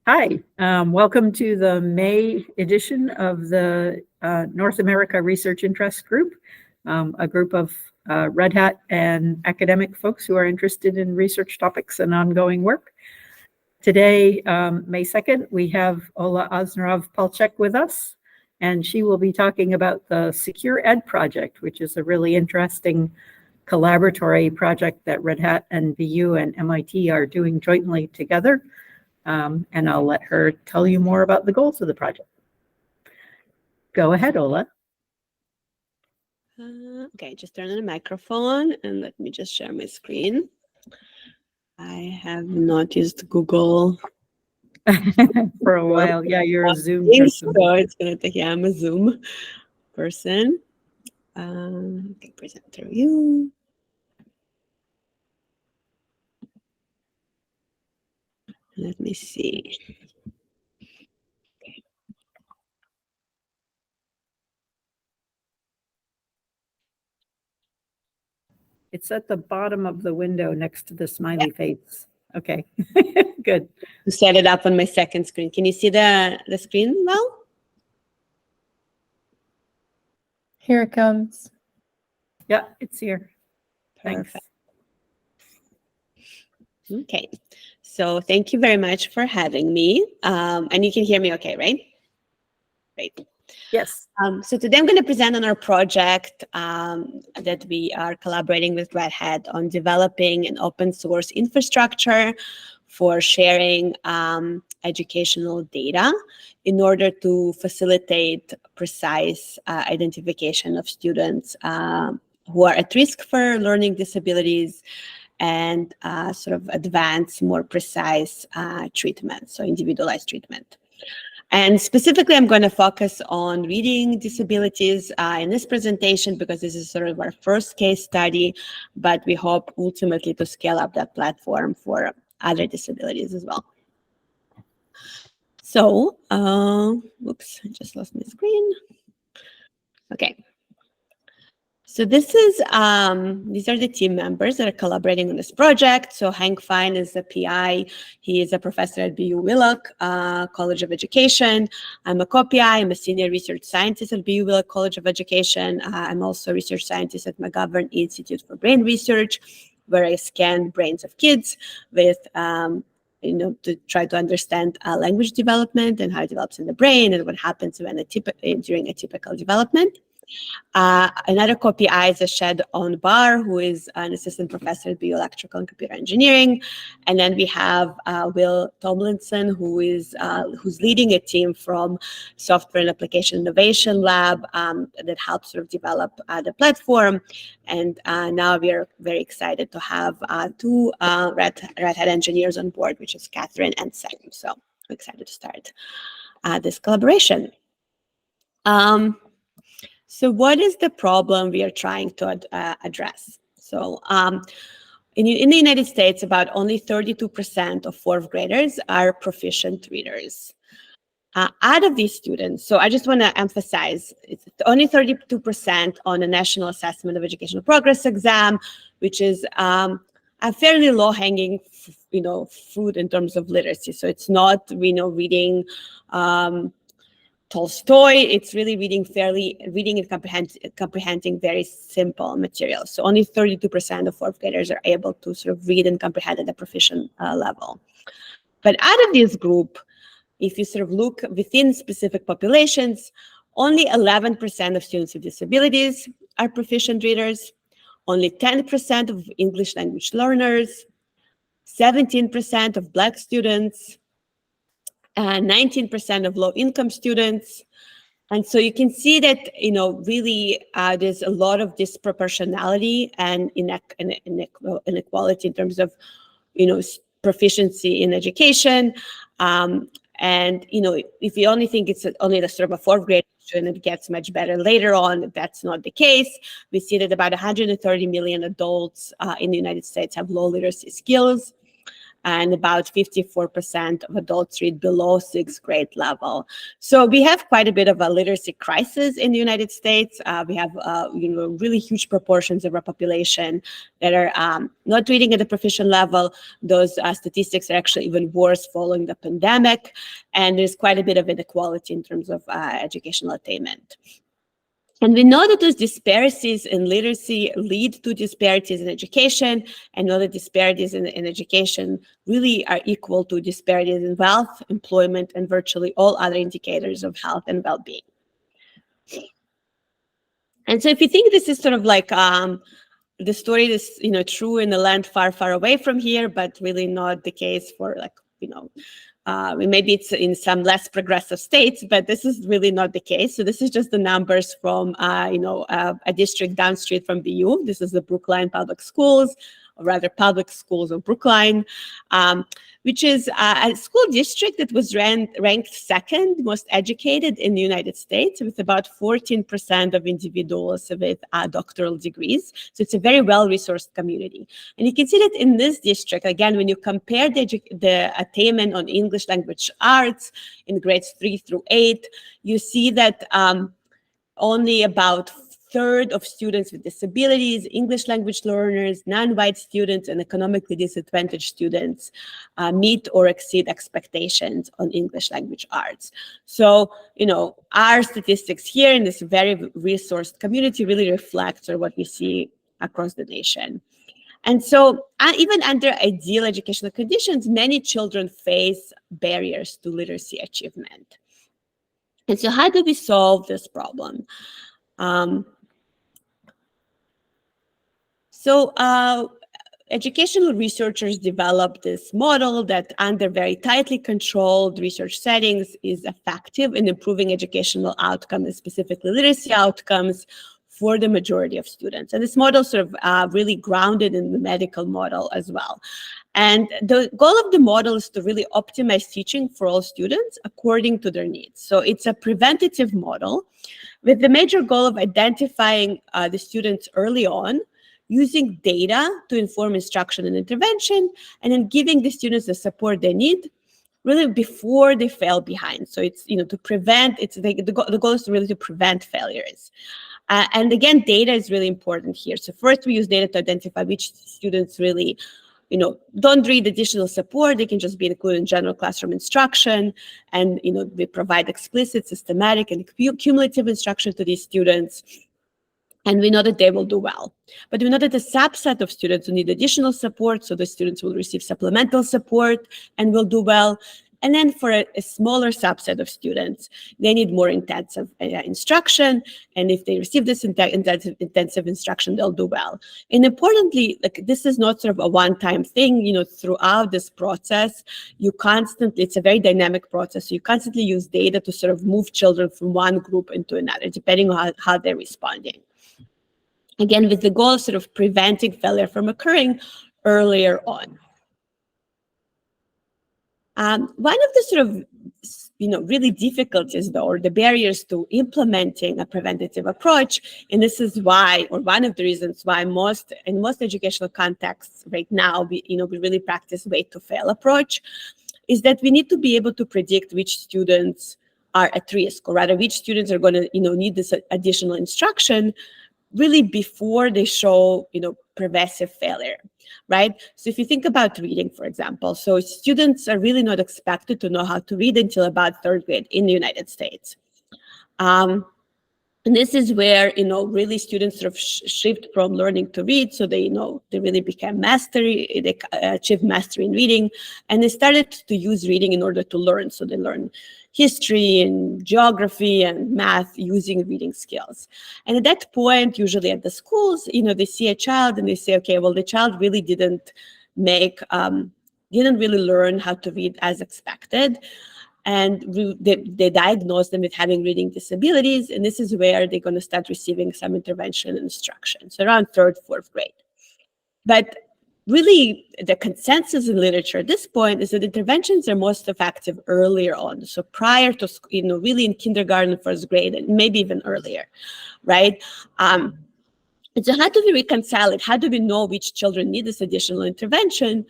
Hi, welcome to the May edition of the North America Research Interest Group, a group of Red Hat and academic folks who are interested in research topics and ongoing work. Today, May 2nd, we have Ola Ozernov-Palchik with us, and she will be talking about the Secure Ed project, which is a really interesting collaboratory project that Red Hat and BU and MIT are doing jointly together. And I'll let her tell you more about the goals of the project. Go ahead, Ola. Okay, just turn on the microphone and let me just share my screen. I have not used Google for a while. Yeah, you're a Zoom person. So it's gonna take, yeah, I'm a Zoom person. Okay, presenter view. Let me see. Okay. It's at the bottom of the window next to the smiley face. Okay, good. To set it up on my second screen. Can you see the screen now? Here it comes. Yeah, it's here. Perfect. Thanks. Okay, so thank you very much for having me. And you can hear me okay, right? Great. Yes. So today I'm going to present on our project that we are collaborating with Red Hat on developing an open source infrastructure for sharing educational data in order to facilitate precise identification of students who are at risk for learning disabilities and sort of advance more precise treatment, so individualized treatment. And specifically, I'm going to focus on reading disabilities in this presentation because this is sort of our first case study, but we hope ultimately to scale up that platform for other disabilities as well. So, whoops, I just lost my screen. Okay. So this is, these are the team members that are collaborating on this project. So Hank Fine is the PI. He is a professor at BU Willock College of Education. I'm a co-PI. I'm a senior research scientist at BU Willock College of Education. I'm also a research scientist at McGovern Institute for Brain Research, where I scan brains of kids with to try to understand language development and how it develops in the brain and what happens when during a typical development. Another co-PI is Shed Barr, who is an assistant professor at BU Electrical and Computer Engineering. And then we have Will Tomlinson, who's leading a team from Software and Application Innovation Lab that helps sort of develop the platform. And now we are very excited to have two Red Hat engineers on board, which is Catherine and Sam. So I'm excited to start this collaboration. So what is the problem we are trying to address? So in the United States, about only 32% of fourth graders are proficient readers. Out of these students, so I just want to emphasize, it's only 32% on the National Assessment of Educational Progress exam, which is a fairly low-hanging, fruit in terms of literacy. So it's not, reading Tolstoy, it's really reading and comprehending very simple material. So only 32% of fourth graders are able to sort of read and comprehend at a proficient level. But out of this group, if you sort of look within specific populations, only 11% of students with disabilities are proficient readers, only 10% of English language learners, 17% of Black students, 19% of low-income students. And so you can see that, really there's a lot of disproportionality and inequality in terms of, proficiency in education. And, if you only think it's only the sort of a fourth grade and it gets much better later on, that's not the case. We see that about 130 million adults in the United States have low literacy skills. and about 54% of adults read below 6th grade level. So we have quite a bit of a literacy crisis in the United States. We have really huge proportions of our population that are not reading at the proficient level. Those statistics are actually even worse following the pandemic, and there's quite a bit of inequality in terms of educational attainment. And we know that those disparities in literacy lead to disparities in education, and know that disparities in education really are equal to disparities in wealth, employment, and virtually all other indicators of health and well-being. And so if you think this is sort of like the story is, true in a land far, far away from here, but really not the case for maybe it's in some less progressive states, but this is really not the case. So this is just the numbers from, a district downstreet from BU. This is the Brookline Public Schools, or rather Public Schools of Brookline, which is a school district that was ranked second most educated in the United States, with about 14% of individuals with doctoral degrees. So it's a very well-resourced community. And you can see that in this district, again, when you compare the attainment on English language arts in grades 3 through 8, you see that only about third of students with disabilities, English language learners, non-white students, and economically disadvantaged students meet or exceed expectations on English language arts. So, our statistics here in this very resourced community really reflect what we see across the nation. And so even under ideal educational conditions, many children face barriers to literacy achievement. And so how do we solve this problem? Educational researchers developed this model that under very tightly controlled research settings is effective in improving educational outcomes, and specifically literacy outcomes, for the majority of students. And this model sort of really grounded in the medical model as well. And the goal of the model is to really optimize teaching for all students according to their needs. So it's a preventative model with the major goal of identifying the students early on, using data to inform instruction and intervention, and then giving the students the support they need really before they fall behind. So it's, to prevent, the goal is really to prevent failures. And again, data is really important here. So first we use data to identify which students really, don't need additional support. They can just be included in general classroom instruction. And, we provide explicit, systematic, and cumulative instruction to these students. And we know that they will do well. But we know that a subset of students who need additional support, so the students will receive supplemental support and will do well. And then for a smaller subset of students, they need more intensive instruction. And if they receive this intensive instruction, they'll do well. And importantly, this is not sort of a one-time thing. Throughout this process, it's a very dynamic process. So you constantly use data to sort of move children from one group into another, depending on how they're responding. Again, with the goal of sort of preventing failure from occurring earlier on. One of the sort of, really difficulties, though, or the barriers to implementing a preventative approach, and this is why, or one of the reasons why in most educational contexts right now, we really practice wait to fail approach, is that we need to be able to predict which students are at risk, or rather which students are going to, need this additional instruction really before they show, pervasive failure, right? So if you think about reading, for example, so students are really not expected to know how to read until about 3rd grade in the United States. And this is where, really students sort of shift from learning to read. So they really became they achieved mastery in reading, and they started to use reading in order to learn. So they learn history and geography and math using reading skills. And at that point, usually at the schools, they see a child and they say, okay, well, the child really didn't really learn how to read as expected. And they diagnose them with having reading disabilities. And this is where they're going to start receiving some intervention and instruction. So around 3rd, 4th grade. But really, the consensus in literature at this point is that interventions are most effective earlier on. So prior to, really in kindergarten, 1st grade, and maybe even earlier, right? And so how do we reconcile it? How do we know which children need this additional intervention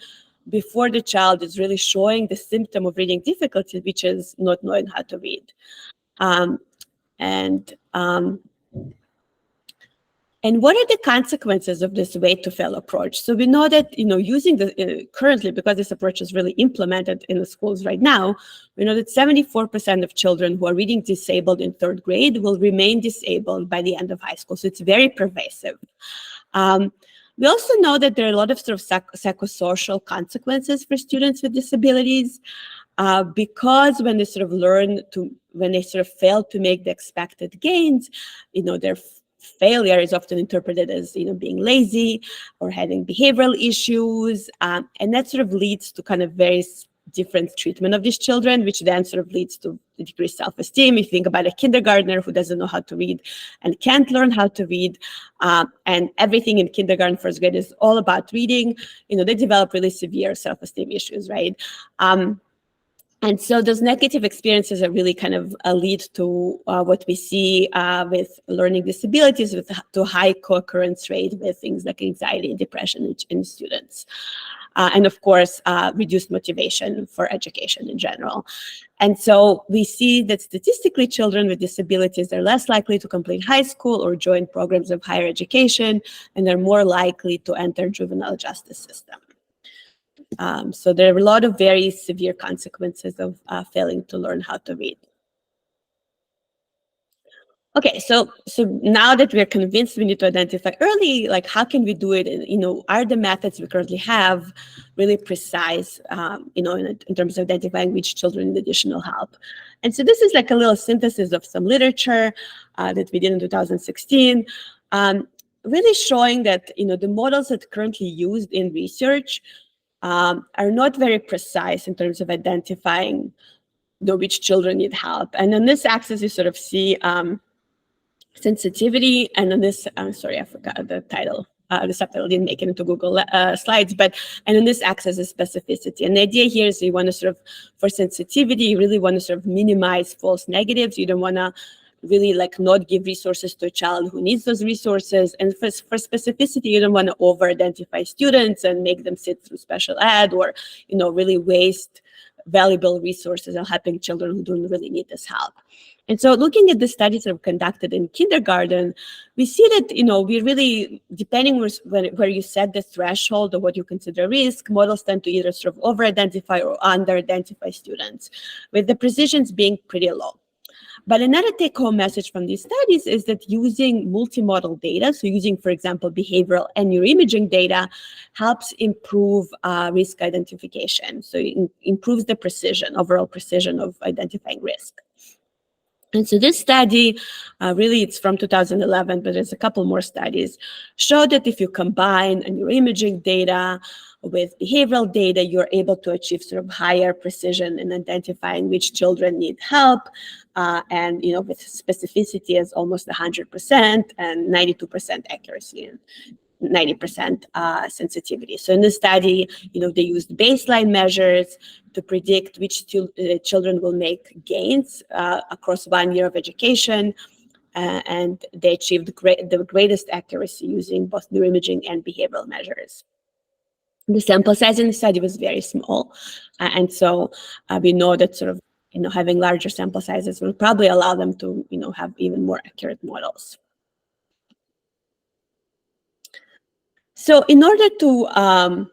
before the child is really showing the symptom of reading difficulty, which is not knowing how to read. And what are the consequences of this wait to fail approach? So we know that, using the currently, because this approach is really implemented in the schools right now, we know that 74% of children who are reading disabled in 3rd grade will remain disabled by the end of high school. So it's very pervasive. We also know that there are a lot of sort of psychosocial consequences for students with disabilities, because when they sort of fail to make the expected gains, their failure is often interpreted as being lazy or having behavioral issues, and that sort of leads to kind of very different treatment of these children, which then sort of leads to decreased self-esteem. If you think about a kindergartner who doesn't know how to read and can't learn how to read, and everything in kindergarten, 1st grade is all about reading, they develop really severe self-esteem issues, right? And so those negative experiences are really kind of lead to what we see with learning disabilities, to high co-occurrence rate with things like anxiety and depression in students. And of course, reduced motivation for education in general. And so we see that statistically, children with disabilities are less likely to complete high school or join programs of higher education, and they're more likely to enter juvenile justice system. So there are a lot of very severe consequences of failing to learn how to read. Okay, so now that we're convinced we need to identify early, like how can we do it? And, are the methods we currently have really precise, in terms of identifying which children need additional help? And so this is like a little synthesis of some literature that we did in 2016, really showing that, the models that are currently used in research are not very precise in terms of identifying which children need help. And on this axis, you sort of see sensitivity, and on this, I'm sorry, I forgot the title. The subtitle didn't make it into Google Slides, and on this axis is specificity. And the idea here is you want to sort of, for sensitivity, you really want to sort of minimize false negatives. You don't want to really not give resources to a child who needs those resources. And for specificity, you don't want to over-identify students and make them sit through special ed, or, really waste valuable resources on helping children who don't really need this help. And so looking at the studies that were conducted in kindergarten, we see that, we really, depending where you set the threshold of what you consider risk, models tend to either sort of over-identify or under-identify students, with the precisions being pretty low. But another take-home message from these studies is that using multimodal data, so using, for example, behavioral and neuroimaging data, helps improve risk identification. So it improves the precision, overall precision of identifying risk. And so this study, really it's from 2011, but there's a couple more studies, showed that if you combine neuroimaging data with behavioral data, you're able to achieve sort of higher precision in identifying which children need help, and with specificity as almost 100% and 92% accuracy and 90% sensitivity. So in this study, they used baseline measures to predict which children will make gains across 1 year of education, and they achieved the greatest accuracy using both neuroimaging and behavioral measures. The sample size in the study was very small, and so we know that sort of having larger sample sizes will probably allow them to have even more accurate models. So in order to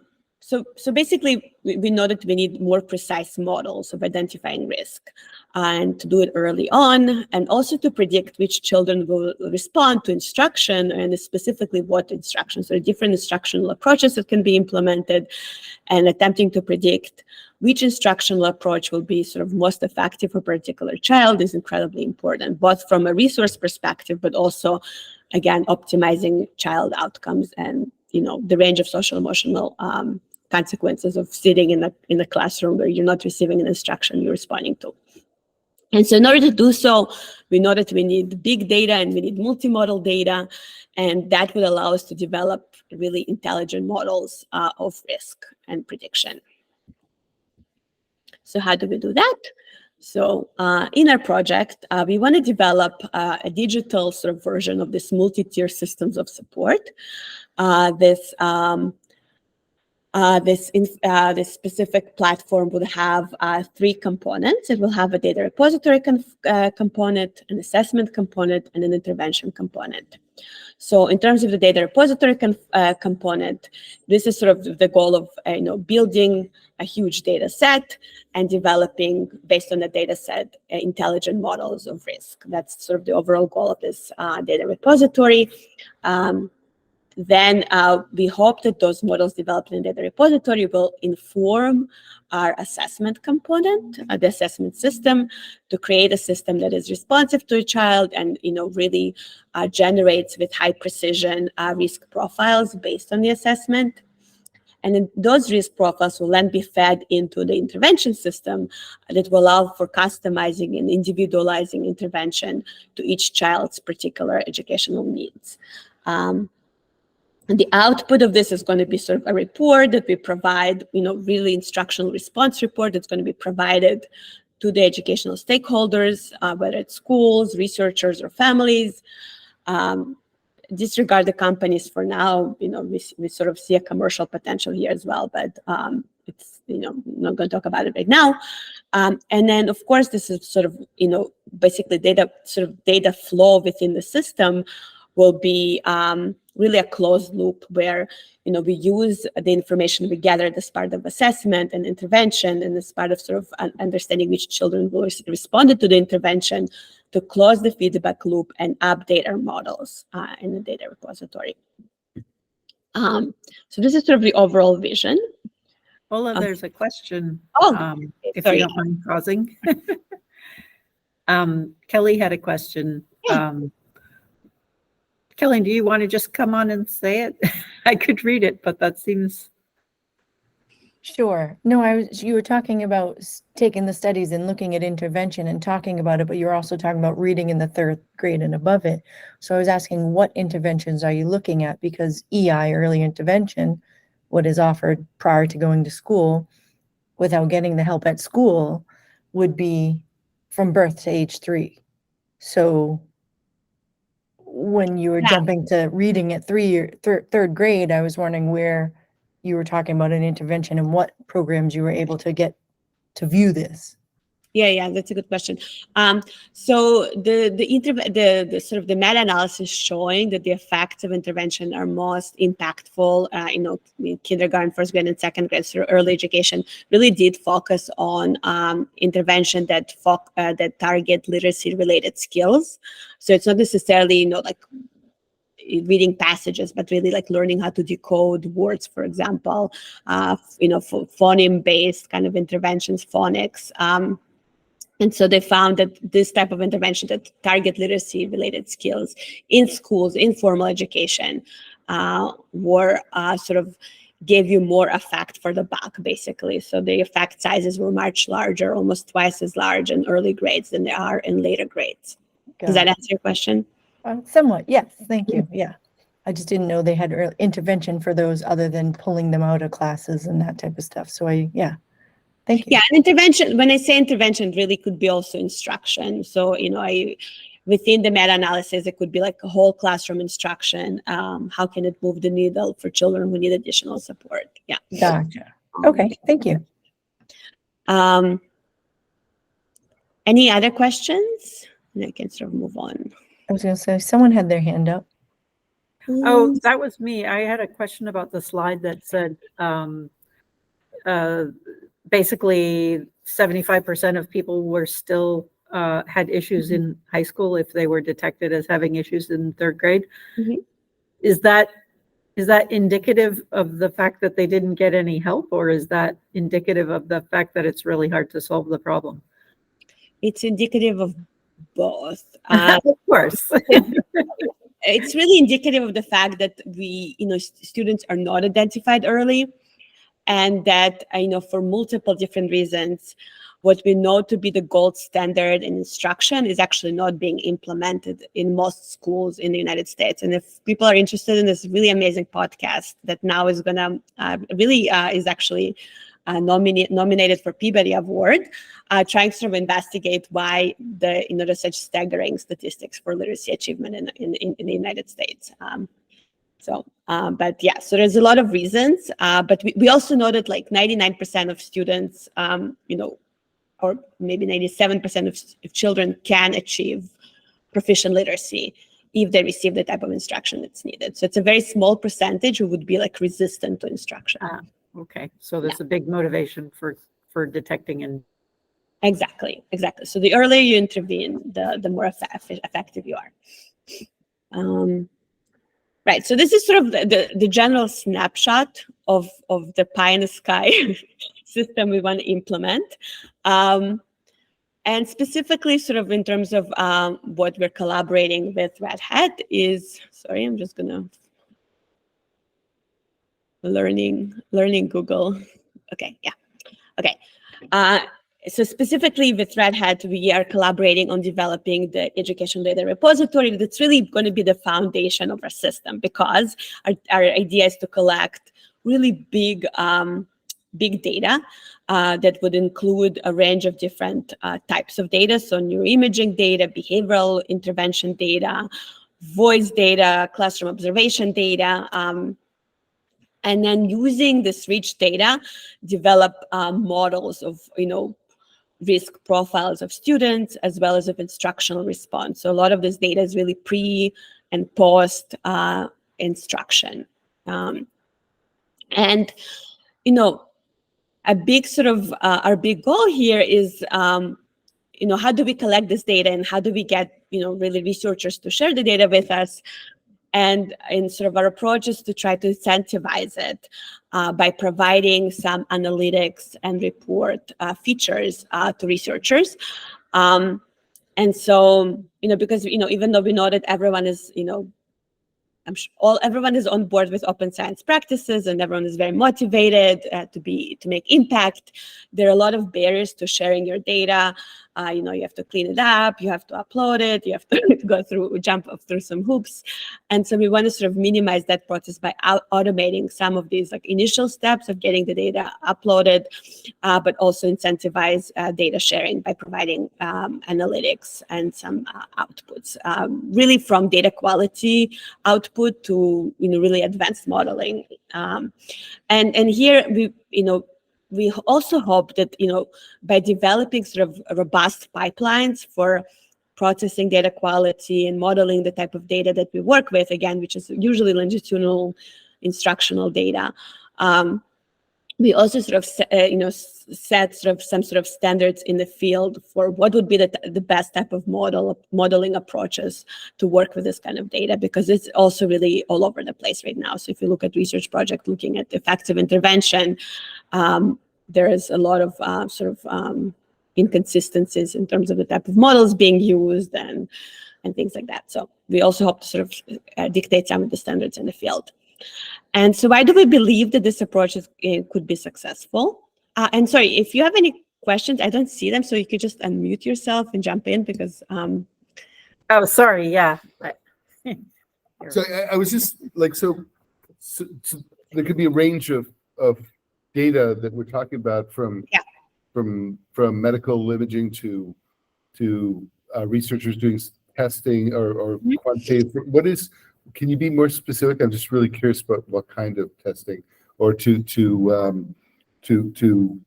so basically we know that we need more precise models of identifying risk, and to do it early on, and also to predict which children will respond to instruction, and specifically what instructions. There are different instructional approaches that can be implemented, and attempting to predict which instructional approach will be sort of most effective for a particular child is incredibly important, both from a resource perspective, but also, again, optimizing child outcomes and the range of social emotional consequences of sitting in a classroom where you're not receiving an instruction you're responding to. And so in order to do so, we know that we need big data and we need multimodal data, and that would allow us to develop really intelligent models of risk and prediction. So how do we do that? So in our project, we want to develop a digital sort of version of this multi-tier systems of support. This specific platform will have 3 components. It will have a data repository component, an assessment component, and an intervention component. So in terms of the data repository component, this is sort of the goal of building a huge data set and developing, based on the data set, intelligent models of risk. That's sort of the overall goal of this data repository. Then we hope that those models developed in the data repository will inform our assessment component, the assessment system, to create a system that is responsive to a child and really generates with high precision risk profiles based on the assessment. And then those risk profiles will then be fed into the intervention system that will allow for customizing and individualizing intervention to each child's particular educational needs. And the output of this is going to be sort of a report that we provide, really instructional response report that's going to be provided to the educational stakeholders, whether it's schools, researchers, or families. Disregard the companies for now. We sort of see a commercial potential here as well, but it's, I'm not going to talk about it right now. And then, of course, this is sort of, basically data flow within the system will be really a closed loop where we use the information we gathered as part of assessment and intervention and as part of sort of understanding which children will responded to the intervention to close the feedback loop and update our models in the data repository. So this is sort of the overall vision. Ola, there's a question. If sorry. you don't mind pausing. Kelly had a question. Kelly, do you want to just come on and say it? I could read it, but that seems... Sure. No, you were talking about taking the studies and looking at intervention and talking about it, but you're also talking about reading in the 3rd grade and above it. So I was asking, what interventions are you looking at? Because EI, early intervention, what is offered prior to going to school without getting the help at school would be from birth to age 3. So when you were jumping to reading at 3rd grade, I was wondering where you were talking about an intervention and what programs you were able to get to view this. Yeah, that's a good question. So the sort of the meta-analysis showing that the effects of intervention are most impactful, in kindergarten, 1st grade, and 2nd grade, so early education, really did focus on intervention that target literacy-related skills. So it's not necessarily, like reading passages, but really like learning how to decode words, for example, for phoneme-based kind of interventions, phonics. And so they found that this type of intervention that target literacy-related skills in schools, in formal education, were sort of gave you more effect for the buck, basically. So the effect sizes were much larger, almost twice as large in early grades than they are in later grades. Does that answer your question? Somewhat, yes. Thank you. Yeah. I just didn't know they had intervention for those other than pulling them out of classes and that type of stuff. So thank you. Yeah, and intervention, when I say intervention, really could be also instruction. So, within the meta-analysis, it could be like a whole classroom instruction. How can it move the needle for children who need additional support? Yeah. Gotcha. Okay, thank you. Any other questions? And I can sort of move on. I was going to say, someone had their hand up. Oh, that was me. I had a question about the slide that said basically 75% of people were still had issues in high school if they were detected as having issues in 3rd grade. Mm-hmm. Is that indicative of the fact that they didn't get any help, or is that indicative of the fact that it's really hard to solve the problem? It's indicative of both. Of course. It's really indicative of the fact that students are not identified early, and that for multiple different reasons, what we know to be the gold standard in instruction is actually not being implemented in most schools in the United States. And if people are interested in this really amazing podcast that now is gonna is actually nominated for Peabody Award, trying to sort of investigate why there's such staggering statistics for literacy achievement in the United States. So, but yeah, so there's a lot of reasons. But we also know that like 99% of students, or maybe 97% of children can achieve proficient literacy if they receive the type of instruction that's needed. So it's a very small percentage who would be like resistant to instruction. Okay, so there's a big motivation for detecting and Exactly. So the earlier you intervene, the more effective you are. Right. So this is sort of the general snapshot of the pie in the sky system we want to implement. And specifically sort of in terms of what we're collaborating with Red Hat is, sorry, I'm just gonna learning Google. Okay, yeah. Okay. So specifically with Red Hat, we are collaborating on developing the education data repository that's really going to be the foundation of our system, because our idea is to collect really big data that would include a range of different types of data. So neuroimaging data, behavioral intervention data, voice data, classroom observation data, and then using this rich data, develop models of, risk profiles of students as well as of instructional response. So a lot of this data is really pre and post instruction. And, a big sort of our big goal here is, how do we collect this data and how do we get, really researchers to share the data with us? And in sort of our approach is to try to incentivize it by providing some analytics and report features to researchers. And so, because, even though we know that everyone is, everyone is on board with open science practices and everyone is very motivated to make impact, there are a lot of barriers to sharing your data. You have to clean it up, you have to upload it, you have to jump through some hoops. And so we want to sort of minimize that process by automating some of these like initial steps of getting the data uploaded, but also incentivize data sharing by providing analytics and some outputs, really from data quality output to really advanced modeling. And here we also hope that, by developing sort of robust pipelines for processing data quality and modeling the type of data that we work with, again, which is usually longitudinal instructional data, we also sort of, set sort of some sort of standards in the field for what would be the best type of modeling approaches to work with this kind of data, because it's also really all over the place right now. So if you look at research project looking at effective intervention, there is a lot of inconsistencies in terms of the type of models being used and things like that. So we also hope to sort of dictate some of the standards in the field. And so why do we believe that this approach could be successful? And sorry, if you have any questions, I don't see them, so you could just unmute yourself and jump in because... Oh, sorry, yeah. So I was just like, so there could be a range of data that we're talking about from medical imaging to researchers doing testing or quantitative. Can you be more specific? I'm just really curious about what kind of testing, or to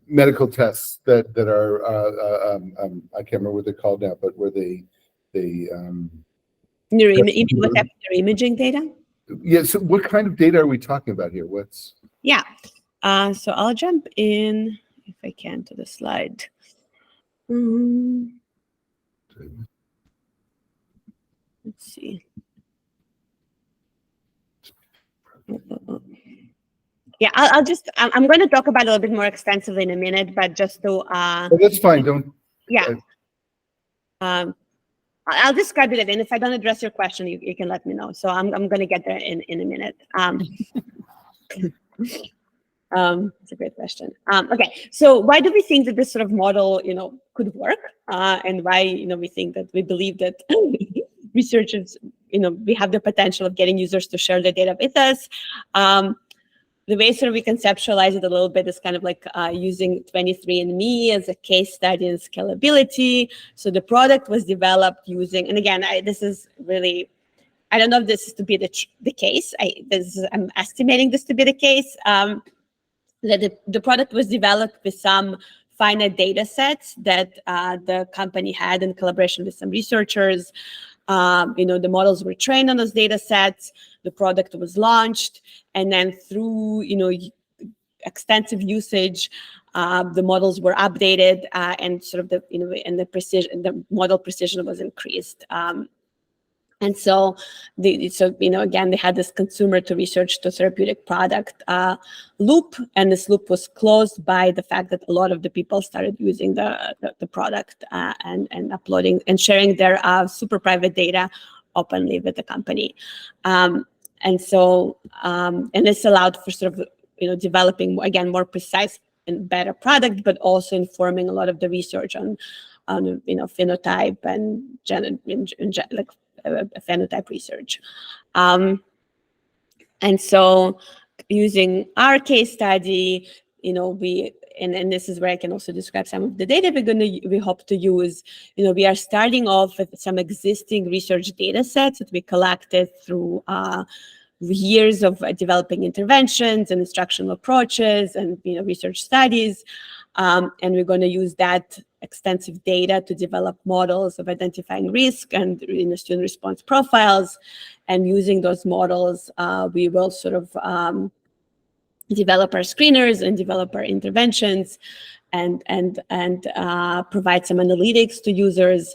medical tests that are I can't remember what they're called now, but where they what type of neuroimaging data? Yeah. So what kind of data are we talking about here? Yeah. So I'll jump in if I can to the slide. Let's see. Yeah, I'm going to talk about it a little bit more extensively in a minute, but just to... that's fine, don't... Yeah. I'll describe it, and if I don't address your question, you can let me know. So I'm going to get there in a minute. It's a great question. Okay, so why do we think that this sort of model, could work? And why, we believe that researchers, we have the potential of getting users to share their data with us. The way sort of we conceptualize it a little bit is kind of like using 23andMe as a case study in scalability. So the product was developed using, and again, this is really, I don't know if this is to be the case. I'm estimating this to be the case. That the product was developed with some finite data sets that the company had in collaboration with some researchers. The models were trained on those data sets. The product was launched, and then through extensive usage, the models were updated, and sort of the model precision was increased. And so, again, they had this consumer to research to therapeutic product loop, and this loop was closed by the fact that a lot of the people started using the product and uploading and sharing their super private data openly with the company. And this allowed for sort of developing, again, more precise and better product, but also informing a lot of the research on phenotype and phenotype research. And so using our case study, and this is where I can also describe some of the data we hope to use. We are starting off with some existing research data sets that we collected through years of developing interventions and instructional approaches and research studies. And we're going to use that extensive data to develop models of identifying risk and student response profiles. And using those models, we will sort of develop our screeners and develop our interventions and provide some analytics to users.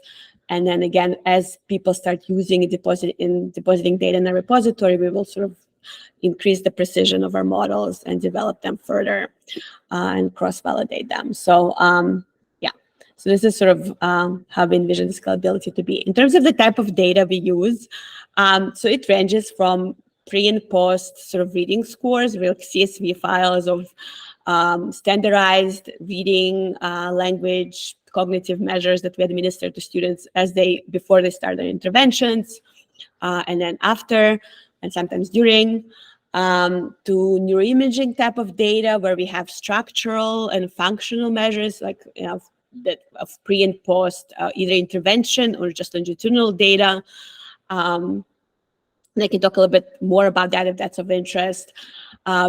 And then again, as people start using depositing data in a repository, we will sort of increase the precision of our models and develop them further and cross-validate them. So so this is sort of how we envision the scalability to be. In terms of the type of data we use, so it ranges from pre and post sort of reading scores, real CSV files of standardized reading, language, cognitive measures that we administer to students before they start their interventions, and then after, and sometimes during, to neuroimaging type of data where we have structural and functional measures like that of pre and post either intervention or just longitudinal data. And I can talk a little bit more about that if that's of interest.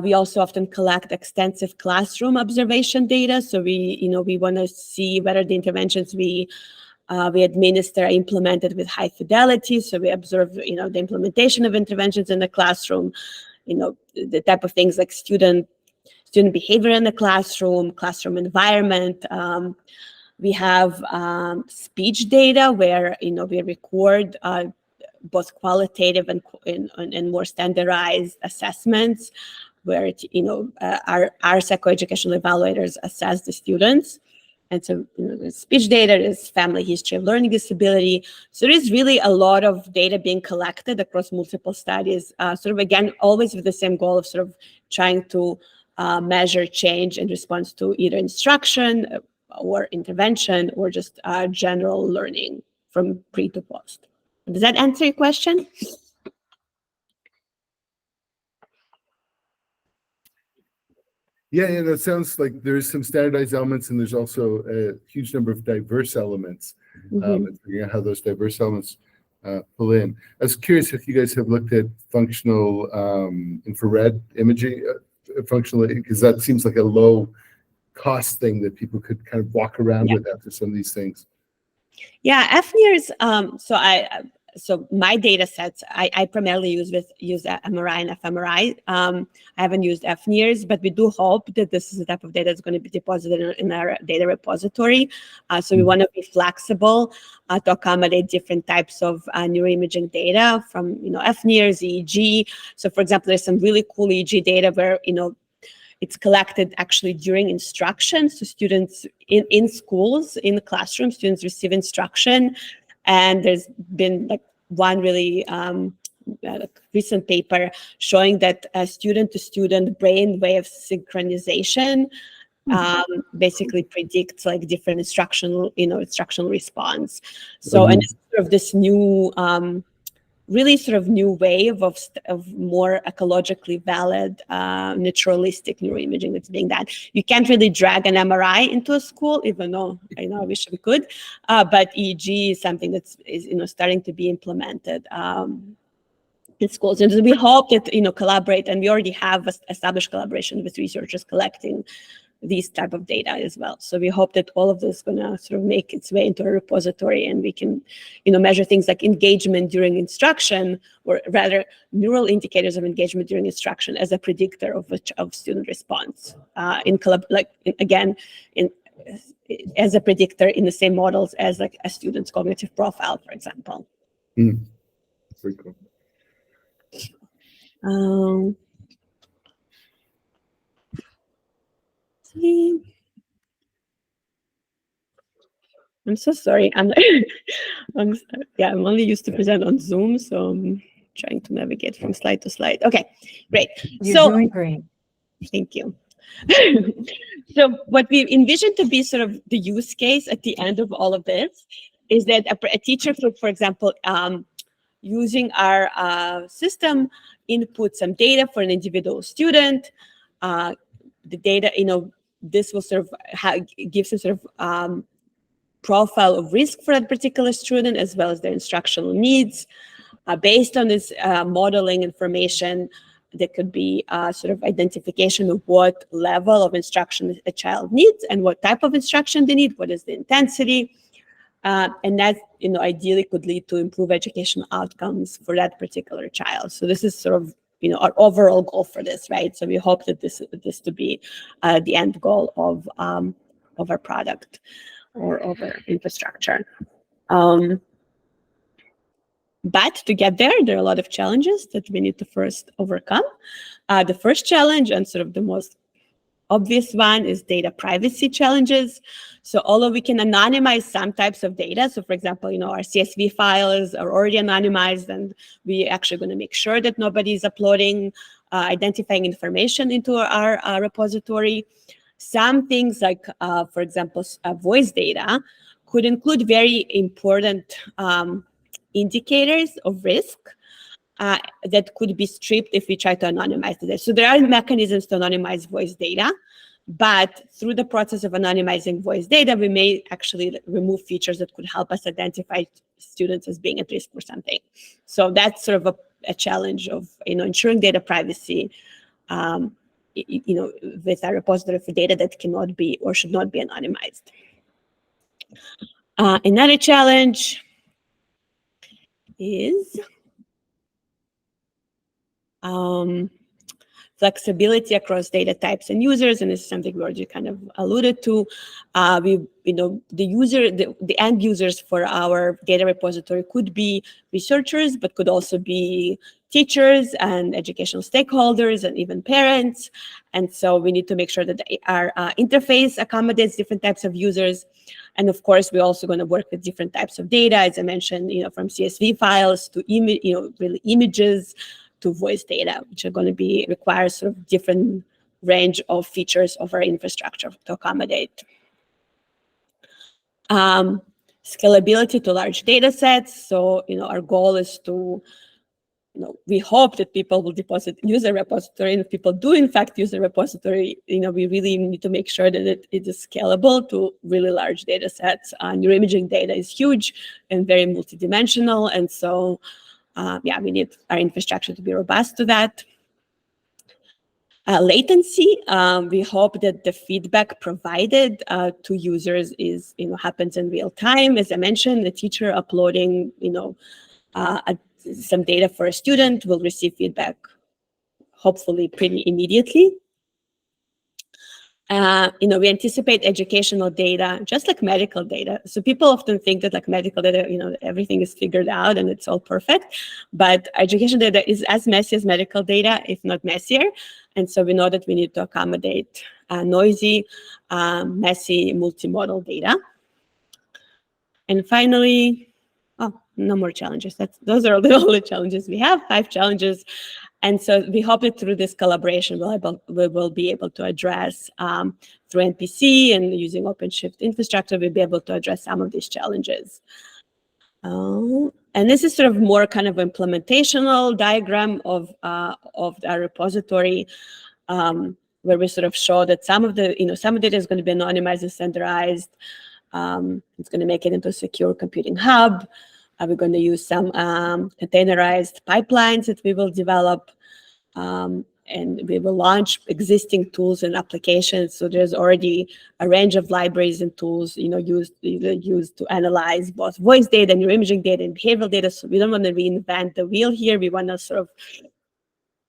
We also often collect extensive classroom observation data. So we want to see whether the interventions we administer are implemented with high fidelity. So we observe, the implementation of interventions in the classroom, the type of things like student behavior in the classroom environment. We have speech data where, we record both qualitative and more standardized assessments where our psychoeducational evaluators assess the students. And so the speech data is family history of learning disability. So there is really a lot of data being collected across multiple studies, sort of again, always with the same goal of sort of trying to measure change in response to either instruction or intervention or just general learning from pre to post. Does that answer your question? Yeah, that sounds like there's some standardized elements, and there's also a huge number of diverse elements. And figuring out how those diverse elements pull in. I was curious if you guys have looked at functional infrared imaging, because that seems like a low cost thing that people could kind of walk around with after some of these things. Yeah, FNIRS. So my data sets, I primarily use MRI and fMRI. I haven't used FNIRS, but we do hope that this is the type of data that's going to be deposited in our data repository. So we want to be flexible to accommodate different types of neuroimaging data from FNIRS, EEG. So for example, there's some really cool EEG data where it's collected actually during instruction. So students in schools, in the classroom, students receive instruction. And there's been one really recent paper showing that student-to-student brainwave synchronization basically predicts different instructional response. So and it's sort of this new really sort of new wave of more ecologically valid naturalistic neuroimaging that's being done. You can't really drag an MRI into a school, even though I wish we could. But EEG is something that's starting to be implemented in schools. And we hope that, collaborate, and we already have established collaboration with researchers collecting these type of data as well. So we hope that all of this is gonna sort of make its way into a repository, and we can, measure things like engagement during instruction, or rather neural indicators of engagement during instruction as a predictor of student response. As a predictor in the same models as like a student's cognitive profile, for example. Very cool. I'm so sorry. I'm only used to present on Zoom, so I'm trying to navigate from slide to slide. Okay, great. You're doing great. Thank you. So what we envision to be sort of the use case at the end of all of this is that a teacher could, for example, using our system, input some data for an individual student. The data, this will sort of give some sort of profile of risk for that particular student, as well as their instructional needs. Based on this modeling information, there could be sort of identification of what level of instruction a child needs and what type of instruction they need, what is the intensity. And that, ideally could lead to improved educational outcomes for that particular child. So this is sort of, our overall goal for this, right? So we hope that this to be the end goal of our product or of our infrastructure. But to get there are a lot of challenges that we need to first overcome. The first challenge, and sort of the most obvious one, is data privacy challenges. So although we can anonymize some types of data, so for example, our CSV files are already anonymized, and we actually going to make sure that nobody is uploading identifying information into our repository. Some things like, for example, voice data could include very important indicators of risk that could be stripped if we try to anonymize the data. So there are mechanisms to anonymize voice data, but through the process of anonymizing voice data, we may actually remove features that could help us identify students as being at risk for something. So that's sort of a challenge of ensuring data privacy, with a repository for data that cannot be or should not be anonymized. Another challenge is flexibility across data types and users, and this is something we already kind of alluded to. The end users for our data repository could be researchers, but could also be teachers and educational stakeholders and even parents. And so we need to make sure that our interface accommodates different types of users. And of course, we're also going to work with different types of data, as I mentioned, from CSV files to really images to voice data, which are going to require sort of different range of features of our infrastructure to accommodate. Scalability to large data sets. So, our goal is to, we hope that people will use a repository, and if people do in fact use a repository, we really need to make sure that it is scalable to really large data sets. Neuroimaging data is huge and very multidimensional, and so we need our infrastructure to be robust to that. Latency, we hope that the feedback provided to users is, happens in real time. As I mentioned, the teacher uploading, some data for a student will receive feedback, hopefully pretty immediately. We anticipate educational data, just like medical data. So people often think that like medical data, everything is figured out and it's all perfect, but education data is as messy as medical data, if not messier. And so we know that we need to accommodate noisy, messy, multimodal data. And finally, no more challenges. Those are the only challenges we have, 5 challenges. And so we hope that through this collaboration, we will be able to address, through NPC and using OpenShift infrastructure, we'll be able to address some of these challenges. And this is sort of more kind of implementational diagram of our repository, where we sort of show that some of the data is going to be anonymized and standardized. It's going to make it into a secure computing hub. We're going to use some containerized pipelines that we will develop, and we will launch existing tools and applications. So there's already a range of libraries and tools, used to analyze both voice data, neuroimaging data, and behavioral data. So we don't want to reinvent the wheel here. We want to sort of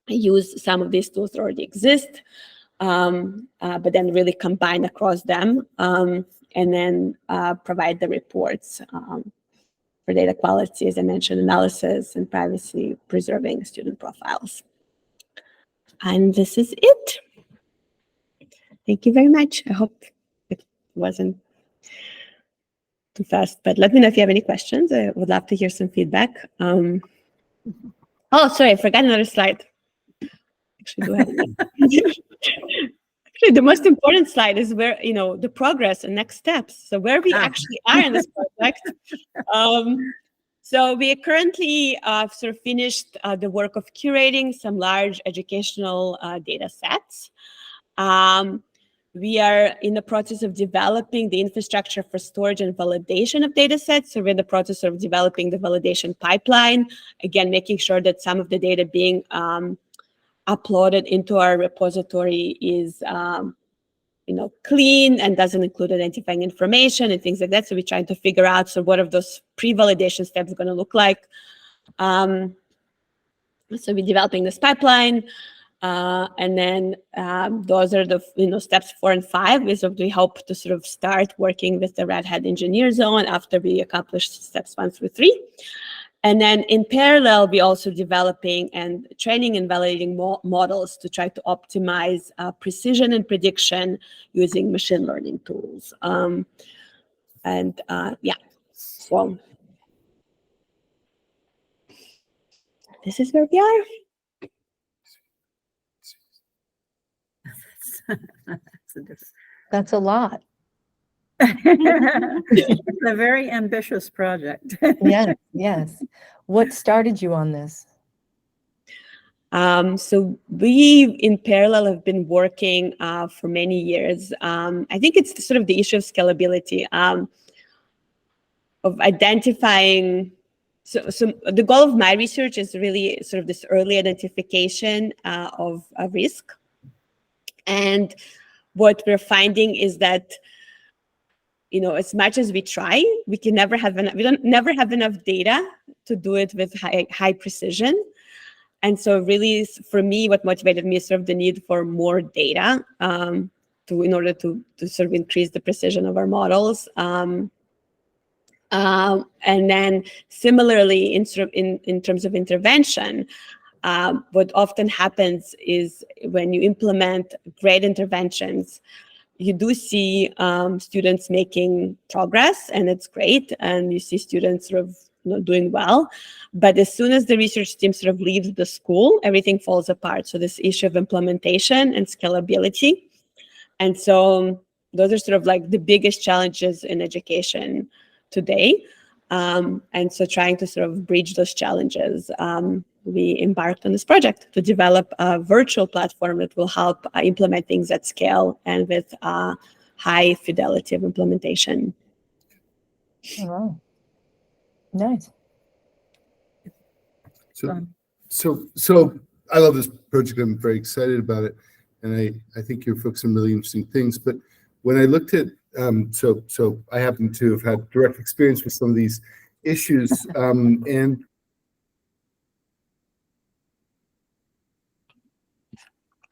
use some of these tools that already exist, but then really combine across them, and then provide the reports for data quality, as I mentioned, analysis and privacy, preserving student profiles. And this is it. Thank you very much. I hope it wasn't too fast, but let me know if you have any questions. I would love to hear some feedback. Oh, sorry, I forgot another slide. Actually, do have Actually, the most important slide is where, the progress and next steps. So where we actually are in this project. So we currently sort of finished the work of curating some large educational data sets. We are in the process of developing the infrastructure for storage and validation of data sets. So we're in the process of developing the validation pipeline, again, making sure that some of the data being uploaded into our repository is clean and doesn't include identifying information and things like that. So we're trying to figure out, so what are those pre-validation steps going to look like? So we're developing this pipeline, and then those are the steps 4 and 5. Is we hope to sort of start working with the Red Hat Engineer Zone after we accomplish steps 1 through 3. And then in parallel, we're also developing and training and validating models to try to optimize precision and prediction using machine learning tools. Yeah, so this is where we are. That's a lot. It's a very ambitious project. Yes. What started you on this? So we, in parallel, have been working for many years. I think it's sort of the issue of scalability, of identifying. So the goal of my research is really sort of this early identification of a risk. And what we're finding is that, as much as we try, we can never have enough. We don't never have enough data to do it with high precision. And so, really, for me, what motivated me is sort of the need for more data in order to sort of increase the precision of our models. And then, similarly, in terms of intervention, what often happens is when you implement great interventions, you do see students making progress, and it's great, and you see students sort of doing well. But as soon as the research team sort of leaves the school, everything falls apart. So this issue of implementation and scalability. And so those are sort of like the biggest challenges in education today. And so trying to sort of bridge those challenges, we embarked on this project to develop a virtual platform that will help implement things at scale and with high fidelity of implementation. Oh, wow. Nice. So I love this project. I'm very excited about it, and I think you're focusing on really interesting things. But when I looked at so I happen to have had direct experience with some of these issues, and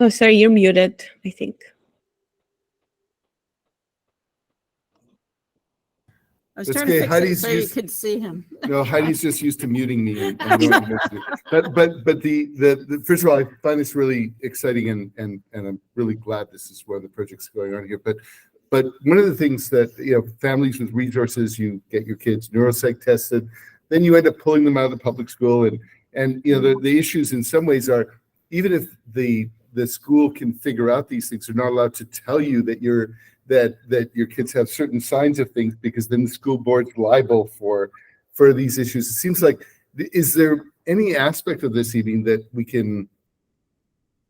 oh, sorry, you're muted, I think. I was That's trying to okay. fix Heidi's it so you used- could see him. no, Heidi's just used to muting me. And but the first of all, I find this really exciting, and I'm really glad this is where the project's going on here. But one of the things that, families with resources, you get your kids neuropsych tested, then you end up pulling them out of the public school, and the issues in some ways are, even if the school can figure out these things, they're not allowed to tell you that your kids have certain signs of things, because then the school board's liable for these issues. It seems like, is there any aspect of this even that we can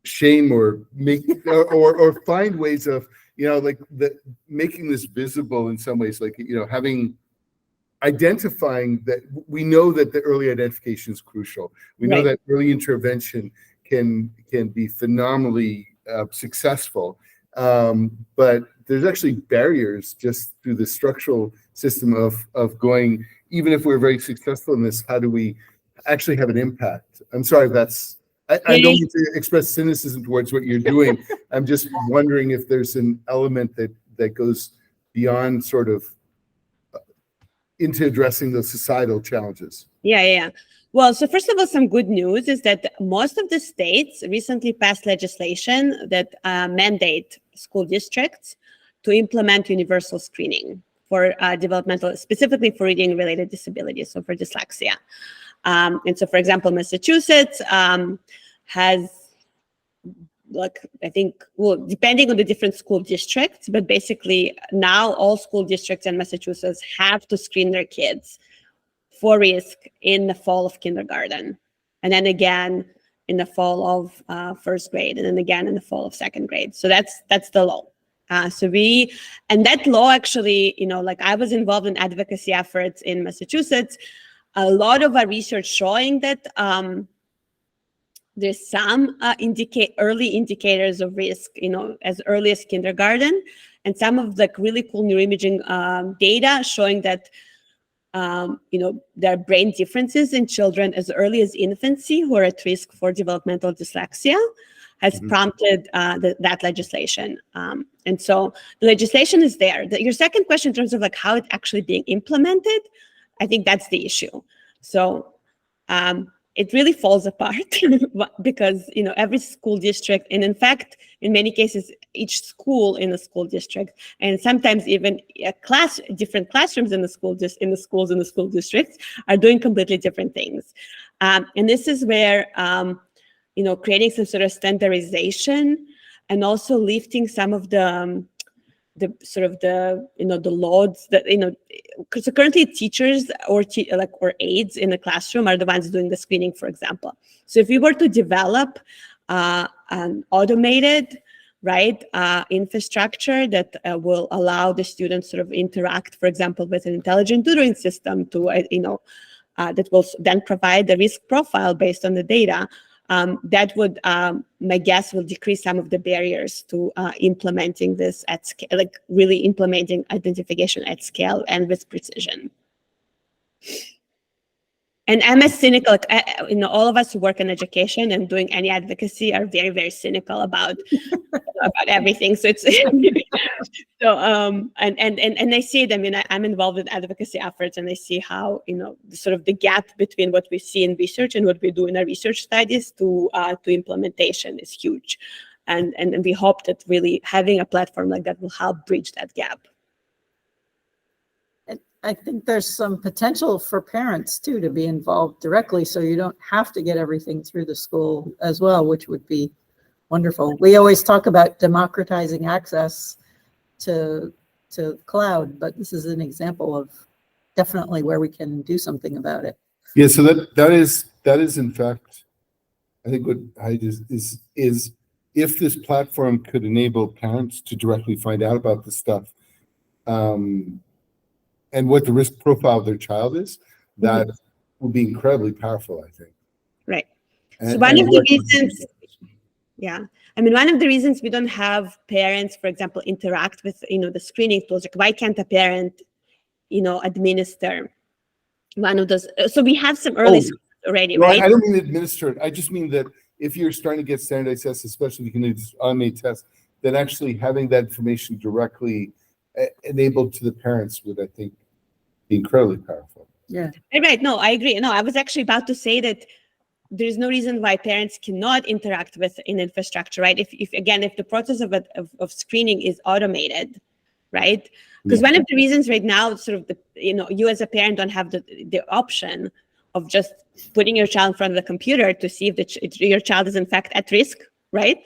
shame or make or find ways of, like making this visible in some ways, like, having identifying that we know that the early identification is crucial. We know that early intervention can be phenomenally successful, but there's actually barriers just through the structural system of going. Even if we're very successful in this, how do we actually have an impact? I'm sorry if that's. I don't need to express cynicism towards what you're doing. I'm just wondering if there's an element that goes beyond sort of into addressing those societal challenges. Yeah. Well, so first of all, some good news is that most of the states recently passed legislation that mandate school districts to implement universal screening for developmental, specifically for reading-related disabilities, so for dyslexia. And so, for example, Massachusetts has, like, I think, well, depending on the different school districts, but basically now all school districts in Massachusetts have to screen their kids for risk in the fall of kindergarten, and then again in the fall of first grade, and then again in the fall of second grade. So that's the law. And that law actually, like, I was involved in advocacy efforts in Massachusetts. A lot of our research showing that there's some early indicators of risk, as early as kindergarten, and some of the really cool neuroimaging data showing that there are brain differences in children as early as infancy who are at risk for developmental dyslexia, has prompted that legislation. And so the legislation is there. Your second question in terms of like how it's actually being implemented, I think that's the issue. So it really falls apart because, every school district, and in fact, in many cases, each school in the school district, and sometimes even different classrooms in the schools in the school districts are doing completely different things. And this is where, creating some sort of standardization and also lifting some of the loads that, because currently teachers or aides in the classroom are the ones doing the screening, for example. So if we were to develop an automated, infrastructure that will allow the students sort of interact, for example, with an intelligent tutoring system to, that will then provide the risk profile based on the data, that would, my guess, will decrease some of the barriers to implementing this at scale, like really implementing identification at scale and with precision. And I'm as cynical, all of us who work in education and doing any advocacy are very, very cynical about everything. So it's and I see them. I'm involved in advocacy efforts, and I see how sort of the gap between what we see in research and what we do in our research studies to implementation is huge, and we hope that really having a platform like that will help bridge that gap. I think there's some potential for parents too to be involved directly, so you don't have to get everything through the school as well, which would be wonderful. We always talk about democratizing access to cloud, but this is an example of definitely where we can do something about it. Yeah, so that is in fact, I think what is if this platform could enable parents to directly find out about this stuff, and what the risk profile of their child is, that would be incredibly powerful, I think. Right. So one of the reasons, one of the reasons we don't have parents, for example, interact with, the screening tools, like why can't a parent, administer one of those? So we have some early schools already, right? I don't mean administer it. I just mean that if you're starting to get standardized tests, especially if you can do automated tests, then actually having that information directly enabled to the parents would, I think, be incredibly powerful. Yeah. Right. No, I agree. No, I was actually about to say that there's no reason why parents cannot interact with an infrastructure, right? If the process of screening is automated, right? Because one of the reasons right now, sort of you as a parent don't have the option of just putting your child in front of the computer to see if your child is in fact at risk, right?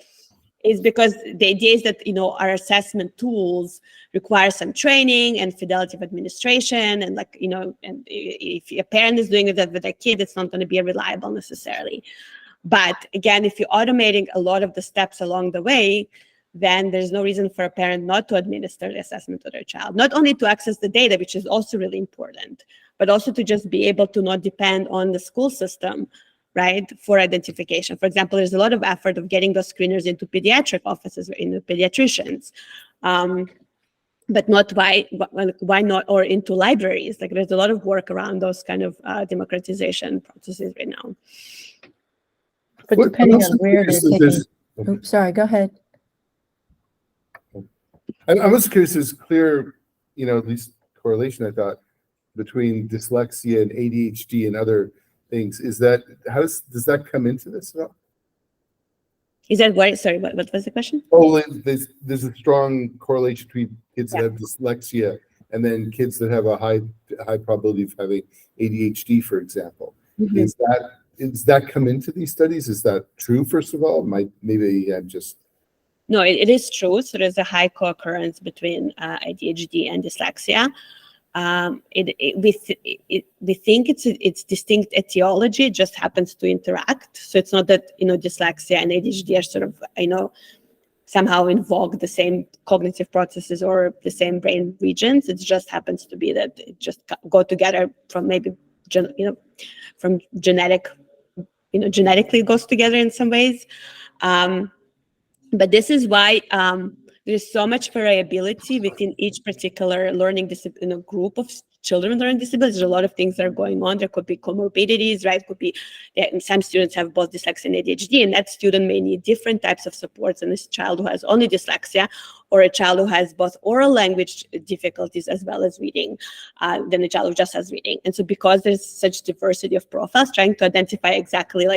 Is because the idea is that, our assessment tools require some training and fidelity of administration. And and if a parent is doing it with their kid, it's not going to be reliable necessarily. But again, if you're automating a lot of the steps along the way, then there's no reason for a parent not to administer the assessment to their child. Not only to access the data, which is also really important, but also to just be able to not depend on the school system, right, for identification. For example, there's a lot of effort of getting those screeners into pediatric offices, in the pediatricians, but not why not, or into libraries. Like there's a lot of work around those kind of democratization processes right now. But What- depending I'm on also where they're curious if taking, there's- oops, sorry, go ahead. I was curious, there's clear, at least correlation, I thought, between dyslexia and ADHD and other things. Does that come into this at all? Is that what, sorry, what was the question? Oh, there's a strong correlation between kids that have dyslexia and then kids that have a high probability of having ADHD, for example. Mhm. Does that come into these studies? Is that true, first of all? Maybe I'm just... No, it is true. So there's a high co-occurrence between ADHD and dyslexia. We think it's distinct etiology. It just happens to interact. So it's not that dyslexia and ADHD are sort of somehow invoke the same cognitive processes or the same brain regions. It just happens to be that it just go together from maybe from genetically it goes together in some ways. But this is why there's so much variability within each particular learning group of children with learning disabilities. There's a lot of things that are going on. There could be comorbidities, right? Could be some students have both dyslexia and ADHD, and that student may need different types of supports than this child who has only dyslexia, or a child who has both oral language difficulties as well as reading, than a child who just has reading. And so because there's such diversity of profiles, trying to identify exactly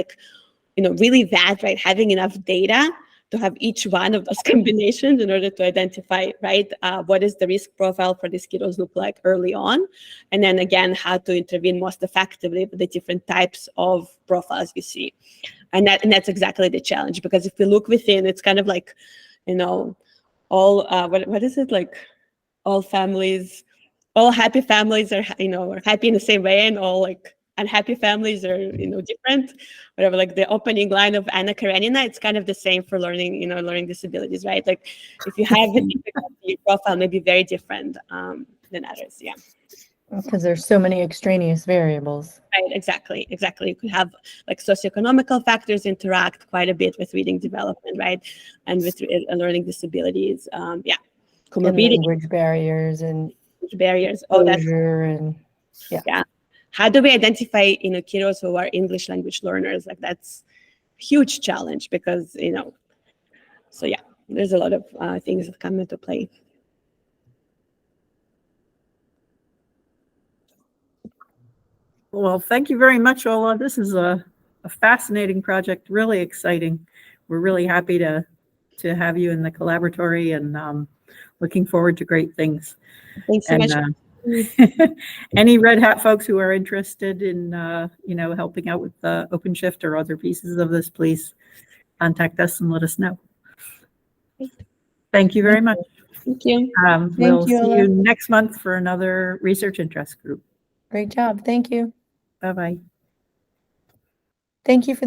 really that, right? Having enough data to have each one of those combinations in order to identify, right, what is the risk profile for these kiddos look like early on, and then again, how to intervene most effectively with the different types of profiles you see. And that's exactly the challenge, because if we look within, it's kind of like, all, what is it, like all happy families are, are happy in the same way, and all unhappy families are, different, whatever, like the opening line of Anna Karenina, it's kind of the same for learning, learning disabilities, right? Like if you have a difficulty profile may be very different than others, yeah. Because there's so many extraneous variables. Right, exactly. You could have socioeconomical factors interact quite a bit with reading development, right? And with learning disabilities, yeah. Comorbidity. And language barriers and all that. And yeah. How do we identify, kiddos who are English language learners? Like that's a huge challenge because, so yeah, there's a lot of things that come into play. Well, thank you very much, Ola. This is a fascinating project, really exciting. We're really happy to have you in the Collaboratory and looking forward to great things. Thanks so much. Any Red Hat folks who are interested in, helping out with OpenShift or other pieces of this, please contact us and let us know. Thank you very much. Thank you. We'll see you next month for another research interest group. Great job. Thank you. Bye-bye. Thank you for